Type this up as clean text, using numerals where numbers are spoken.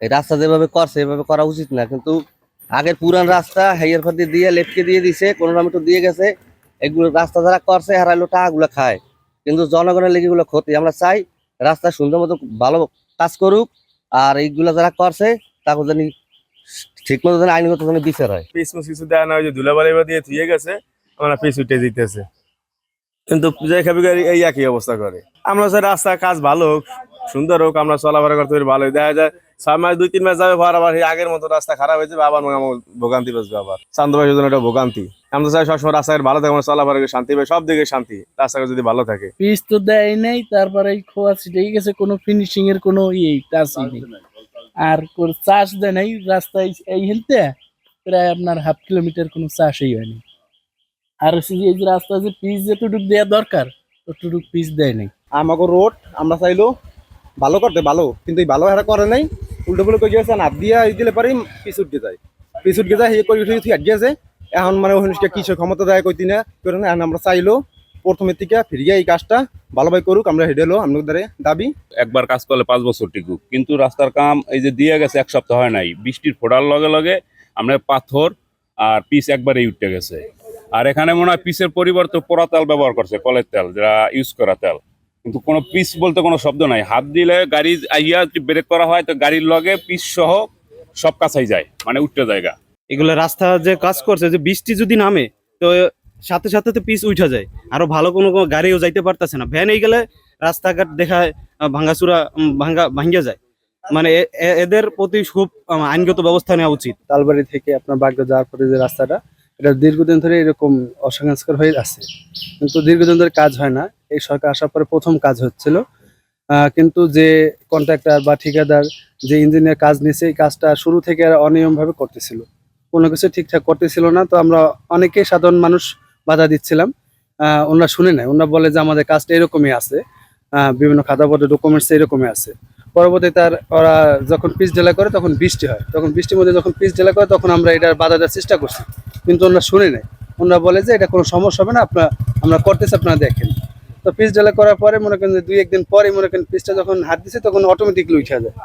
এই রাস্তা যেভাবে করছে এভাবে করা উচিত না, কিন্তু আগের পুরান রাস্তা হেয়ার ফাতি দিয়ে লেপকে দিয়ে দিছে, কোনো টমেটো দিয়ে গেছে। এগুলো রাস্তা যারা করছে হারাইলো টাকাগুলো খায়, কিন্তু জনগণের লেগে এগুলো ক্ষতি। আমরা চাই রাস্তা সুন্দর মতো ভালো কাজ করুক, আর এইগুলা যারা করছে তাকে জানি ঠিক মতো যেন আইনগত যেন বিচার হয়। পিস মিস কিছু দেয় না, ওই যে ধুলাবালি দিয়ে ধুয়ে গেছে, আমরা পিস উঠে দিতেছে, কিন্তু যে খাবি এই একই অবস্থা করে। আমরা চাই রাস্তার কাজ ভালো হোক, সুন্দর হোক, আমরা চলাফেরা করতে পারি ভালোই। দেখা যায় 6 মাস 2-3 মাস যাবে পর আবার এই আগের মতো রাস্তা খারাপ হয়ে যাবে, আবার ভোগান্তি বসবে, আবার চান্দবাসীর জন্য একটা ভোগান্তি। আমরা চাই সবসময় রাস্তাঘাট ভালো থাকে, আমরা চলাফেরা করে শান্তি পাই, সব দিকে শান্তি, রাস্তাঘাট যদি ভালো থাকে। পিচ তো দেয় নাই, তারপরে খোয়া ছিটেই গেছে, কোনো ফিনিশিং এর কোনো টাচই নেই। আর চাষ দেয় নাই রাস্তায়, এই হেলতে প্রায় আপনার 1/2 কিলোমিটার কোনো চাষই হয়নি। আর হচ্ছে যে এই যে রাস্তা যে পিচ যেটুকু দেওয়া দরকার ততটুকু পিচ দেয় নাই। আমাকে রোড আমরা চাইলো ভালো করতে ভালো, কিন্তু এই ভালো হারা করে নাই, উল্টো পুল্টো করে গেছে না দিয়া দিলে পারি পিছ উঠে যায়, পিছ উঠে যায়, করে উঠে গেছে। এখন মানে ওখানে কিসের ক্ষমতা দেয় কইতি না করে না। এখন আমরা চাইলো প্রথমের থেকে ফিরিয়ে এই কাজটা ভালোভাবে করুক, আমরা হেঁটে এলো আমাদের দাবি। একবার কাজ করলে 5 বছর টিকুক, কিন্তু রাস্তার কাম এই যে দিয়ে গেছে 1 সপ্তাহ হয় নাই, বৃষ্টির ফোটার লগে লগে আমরা পাথর আর পিচ একবারেই উঠে গেছে। আর এখানে মনে হয় পিচের পরিবর্তে পোড়া তেল ব্যবহার করছে, কলের তেল, যারা ইউজ করা তেল, কিন্তু কোনো পিচ বলতে কোনো শব্দ নাই। হাত দিলে গাড়ি আইয়া ব্রেক করা হয় তো গাড়ির লগে পিচ সহ সব কাছাই যায়, মানে উঠতে জায়গা। এগুলো রাস্তা যে কাজ করছে, যে বৃষ্টি যদি নামে তো সাথে সাথে তো পিচ উঠা যায়, আরো ভালো কোনো গাড়িও যাইতে পারতেছে না। ভ্যান এই গেলে রাস্তাঘাট দেখায় ভাঙ্গাচুরা ভাঙ্গা যায়। মানে এদের প্রতি খুব আইনগত ব্যবস্থা নেওয়া উচিত। তালবাড়ি থেকে আপনার বাগদা যাওয়ার পরে যে রাস্তাটা, এটা দীর্ঘদিন ধরে এরকম অসংস্কার হয়ে আছে, কিন্তু দীর্ঘদিন ধরে কাজ হয় না। এই সরকার আসার পরে প্রথম কাজ হচ্ছিল, কিন্তু যে কন্ট্রাক্টর বা ঠিকাদার যে ইঞ্জিনিয়ার কাজ নিয়েছে, এই কাজটা শুরু থেকে অনিয়মভাবে করতেছিল, কোনো কিছু ঠিকঠাক করতেছিল না। তো আমরা অনেকে সাধারণ মানুষ বাধা দিচ্ছিলাম, ওনারা শুনে নেয়। ওনারা বলে যে আমাদের কাজটা এরকমই আছে, বিভিন্ন খাতাপত্র ডকুমেন্টস এরকমই আছে। পরবর্তীতে ওরা যখন পিচ ঢেলা করে তখন বৃষ্টি হয়, তখন বৃষ্টির মধ্যে যখন পিচ ঢেলা করে তখন আমরা এটার বাধা দেওয়ার চেষ্টা করছি, কিন্তু ওনারা শুনে নেয়। ওনারা বলে যে এটা কোনো সমস্যা হবে না, আমরা করতেছি, আপনারা দেখেন। তো পিচ ঢালাই করার পরে মনে করেন যে 2-1 দিন পরে মনে করেন পিচটা যখন হাত দিছে তখন অটোমেটিকলি উঠে যায়।